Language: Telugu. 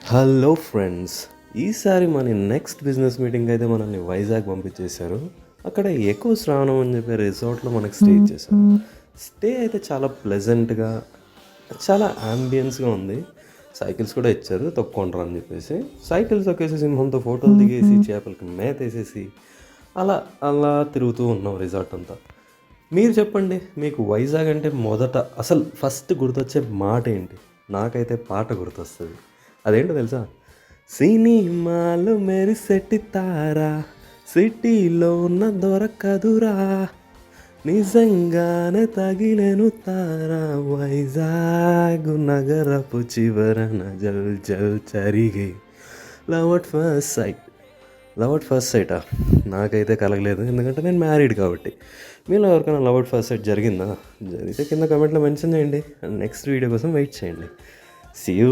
హలో ఫ్రెండ్స్, ఈసారి మన నెక్స్ట్ బిజినెస్ మీటింగ్ అయితే మనల్ని వైజాగ్ పంపించేశారు. అక్కడ ఎక్కువ శ్రావణం అని చెప్పి రిసార్ట్లో మనకి స్టే ఇచ్చేసారు. స్టే అయితే చాలా ప్లెజెంట్గా, చాలా అంబియన్స్గా ఉంది. సైకిల్స్ కూడా ఇచ్చారు, తొక్కుంటారు అని చెప్పేసి. సైకిల్స్ తొక్కేసి సింహంతో ఫోటోలు దిగేసి చేపలకి మేత వేసేసి అలా అలా తిరుగుతూ ఉన్నాం రిసార్ట్ అంతా. మీరు చెప్పండి, మీకు వైజాగ్ అంటే మొదట అసలు ఫస్ట్ గుర్తొచ్చే మాట ఏంటి? నాకైతే పాట గుర్తొస్తుంది. అదేంటో తెలుసా? సినిమాలు మెరిసెట్టి తారా, సిటీలో ఉన్న దొరకదురా, నిజంగానే తగిలేను తారా, వైజాగ్ నగరపు చివరన జల్ జల్ చరిగే. Love at first sight. Love at first సైటా? నాకైతే కలగలేదు, ఎందుకంటే నేను మ్యారీడ్ కాబట్టి. మీలో ఎవరికైనా లవ్ అట్ ఫస్ట్ సైట్ జరిగిందా? జరిగితే కింద కమెంట్లో మెన్షన్ చేయండి. నెక్స్ట్ వీడియో కోసం వెయిట్ చేయండి. See you.